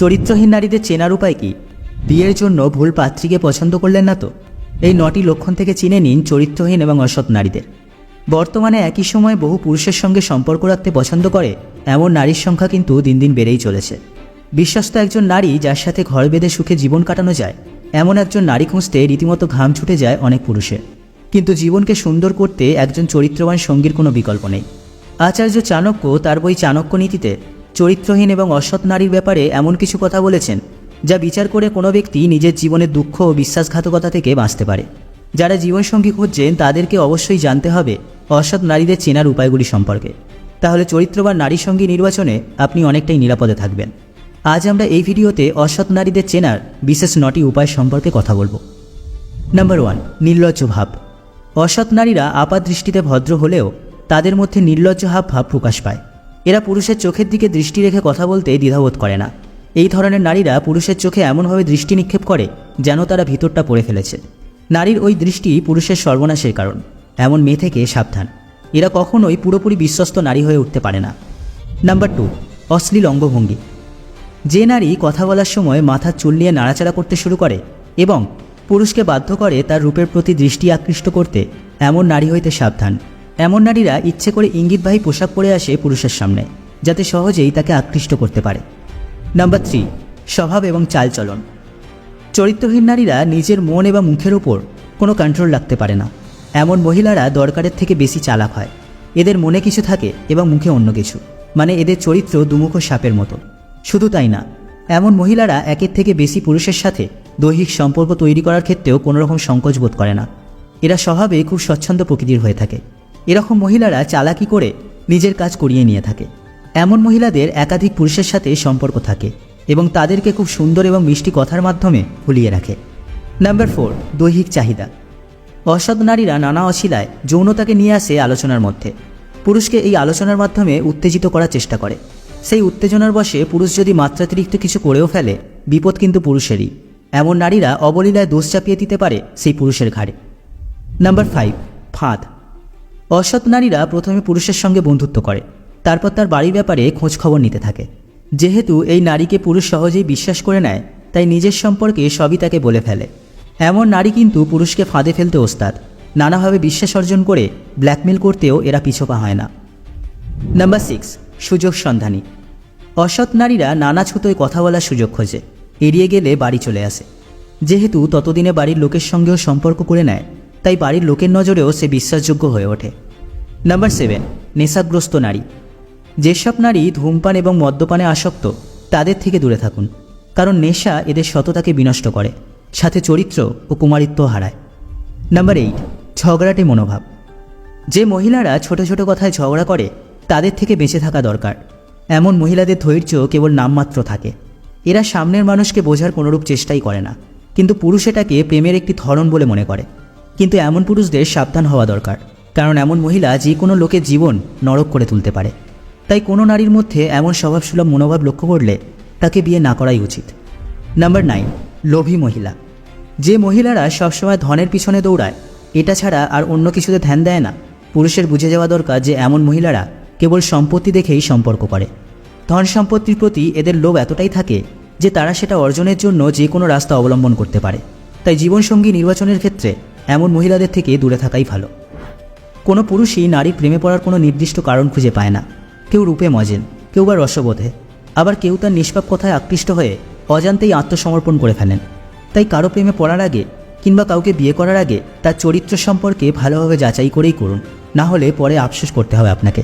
চরিত্রহীন নারীদের চেনার উপায় কি? বিয়ের জন্য ভুল পাত্রীকে পছন্দ করলেন না তো? এই 9টি লক্ষণ থেকে চিনে নিন চরিত্রহীন এবং অসৎ নারীদের। বর্তমানে একই সময়ে বহু পুরুষের সঙ্গে সম্পর্ক রাখতে পছন্দ করে এমন নারীর সংখ্যা কিন্তু দিন দিন বেড়েই চলেছে। বিশ্বস্ত একজন নারী যার সাথে ঘর বেঁধে সুখে জীবন কাটানো যায়, এমন একজন নারী খুঁজতে রীতিমতো ঘাম ছুটে যায় অনেক পুরুষের। কিন্তু জীবনকে সুন্দর করতে একজন চরিত্রবান সঙ্গীর কোনো বিকল্প নেই। আচার্য চাণক্য তার বই চাণক্য নীতিতে চরিত্রহীন এবং অসৎ নারীর ব্যাপারে এমন কিছু কথা বলেছেন যা বিচার করে কোনো ব্যক্তি নিজের জীবনের দুঃখ ও বিশ্বাসঘাতকতা থেকে বাঁচতে পারে। যারা জীবনসঙ্গী খুঁজছেন তাদেরকে অবশ্যই জানতে হবে অসৎ নারীদের চেনার উপায়গুলি সম্পর্কে। তাহলে চরিত্রবান নারী সঙ্গী নির্বাচনে আপনি অনেকটাই নিরাপদে থাকবেন। আজ আমরা এই ভিডিওতে অসৎ নারীদের চেনার বিশেষ 9টি উপায় সম্পর্কে কথা বলবো। নাম্বার 1, নির্লজ্জ ভাব। অসৎ নারীরা আপাত দৃষ্টিতে ভদ্র হলেও তাদের মধ্যে নির্লজ্জ ভাব প্রকাশ পায়। এরা পুরুষের চোখের দিকে দৃষ্টি রেখে কথা বলতে দ্বিধাবোধ করে না। এই ধরনের নারীরা পুরুষের চোখে এমনভাবে দৃষ্টি নিক্ষেপ করে যেন তারা ভিতরটা পড়ে ফেলেছে। নারীর ওই দৃষ্টি পুরুষের সর্বনাশের কারণ। এমন মেয়ে থেকে সাবধান। এরা কখনোই পুরোপুরি বিশ্বস্ত নারী হয়ে উঠতে পারে না। নাম্বার 2, অশ্লীল অঙ্গভঙ্গি। যে নারী কথা বলার সময় মাথা চুল নিয়ে নাড়াচাড়া করতে শুরু করে এবং পুরুষকে বাধ্য করে তার রূপের প্রতি দৃষ্টি আকৃষ্ট করতে, এমন নারী হইতে সাবধান। এমন নারীরা ইচ্ছে করে ইঙ্গিতবাহী পোশাক পরে আসে পুরুষের সামনে, যাতে সহজেই তাকে আকৃষ্ট করতে পারে। নাম্বার 3, স্বভাব এবং চালচলন। চরিত্রহীন নারীরা নিজের মন এবং মুখের ওপর কোনো কন্ট্রোল রাখতে পারে না। এমন মহিলারা দরকারের থেকে বেশি চালাক হয়। এদের মনে কিছু থাকে এবং মুখে অন্য কিছু, মানে এদের চরিত্র দুমুখো সাপের মতো। শুধু তাই না, এমন মহিলারা একের থেকে বেশি পুরুষের সাথে দৈহিক সম্পর্ক তৈরি করার ক্ষেত্রেও কোনো রকম সংকোচ বোধ করে না। এরা স্বভাবে খুব স্বচ্ছন্দ প্রকৃতির হয়ে থাকে। এরকম মহিলারা চালাকি করে নিজের কাজ করিয়ে নিয়ে থাকে। এমন মহিলাদের একাধিক পুরুষের সাথে সম্পর্ক থাকে এবং তাদেরকে খুব সুন্দর এবং মিষ্টি কথার মাধ্যমে ভুলিয়ে রাখে। নাম্বার 4, দৈহিক চাহিদা। অসৎ নারীরা নানা অছিলায় যৌনতাকে নিয়ে আসে আলোচনার মধ্যে। পুরুষকে এই আলোচনার মাধ্যমে উত্তেজিত করার চেষ্টা করে। সেই উত্তেজনার বশে পুরুষ যদি মাত্রাতিরিক্ত কিছু করেও ফেলে, বিপদ কিন্তু পুরুষেরই। এমন নারীরা অবলীলায় দোষ চাপিয়ে দিতে পারে সেই পুরুষের ঘাড়ে। নাম্বার 5, ফাঁদ। অসৎ নারীরা প্রথমে পুরুষের সঙ্গে বন্ধুত্ব করে, তারপর তার বাড়ির ব্যাপারে খোঁজ খবর নিতে থাকে। যেহেতু এই নারীকে পুরুষ সহজেই বিশ্বাস করে নেয়, তাই নিজের সম্পর্কে সবই তাকে বলে ফেলে। এমন নারী কিন্তু পুরুষকে ফাঁদে ফেলতে ওস্তাদ। নানাভাবে বিশ্বাস অর্জন করে ব্ল্যাকমেল করতেও এরা পিছপা হয় না। নাম্বার 6, সুযোগ সন্ধানী। অসৎ নারীরা নানা ছুতোয় কথা বলার সুযোগ খোঁজে, এড়িয়ে গেলে বাড়ি চলে আসে। যেহেতু ততদিনে বাড়ির লোকের সঙ্গেও সম্পর্ক করে নেয়, তাই বাড়ির লোকের নজরেও সে বিশ্বাসযোগ্য হয়ে ওঠে। নাম্বার 7, নেশাগ্রস্ত নারী। যেসব নারী ধূমপান এবং মদ্যপানে আসক্ত, তাদের থেকে দূরে থাকুন, কারণ নেশা এদের সততাকে বিনষ্ট করে, সাথে চরিত্র ও কুমারিত্ব হারায়। নাম্বার 8, ঝগড়াটে মনোভাব। যে মহিলারা ছোট ছোট কথায় ঝগড়া করে, তাদের থেকে বেঁচে থাকা দরকার। এমন মহিলাদের ধৈর্য কেবল নামমাত্র থাকে। এরা সামনের মানুষকে বোঝার কোনোরূপ চেষ্টাই করে না, কিন্তু পুরুষ এটাকে প্রেমের একটি ধরন বলে মনে করে। কিন্তু এমন পুরুষদের সাবধান হওয়া দরকার, কারণ এমন মহিলা যে কোনো লোকের জীবন নরক করে তুলতে পারে। তাই কোনো নারীর মধ্যে এমন স্বভাবসুলভ মনোভাব লক্ষ্য করলে তাকে বিয়ে না করাই উচিত। নাম্বার 9, লোভী মহিলা। যে মহিলারা সবসময় ধনের পিছনে দৌড়ায়, এটা ছাড়া আর অন্য কিছুতে ধ্যান দেয় না, পুরুষের বুঝে যাওয়া দরকার যে এমন মহিলারা কেবল সম্পত্তি দেখেই সম্পর্ক করে। ধন সম্পত্তির প্রতি এদের লোভ এতটাই থাকে যে তারা সেটা অর্জনের জন্য যে কোনো রাস্তা অবলম্বন করতে পারে। তাই জীবনসঙ্গী নির্বাচনের ক্ষেত্রে এমন মহিলাদের থেকে দূরে থাকাই ভালো। কোনো পুরুষই নারী প্রেমে পড়ার কোনো নির্দিষ্ট কারণ খুঁজে পায় না। কেউ রূপে মজেন, কেউ বা রসবোধে, আবার কেউ তার নিষ্পাপ কথায় আকৃষ্ট হয়ে অজান্তেই আত্মসমর্পণ করে ফেলেন। তাই কারো প্রেমে পড়ার আগে কিংবা কাউকে বিয়ে করার আগে তার চরিত্র সম্পর্কে ভালোভাবে যাচাই করেই করুন, না হলে পরে আফসোস করতে হবে আপনাকে।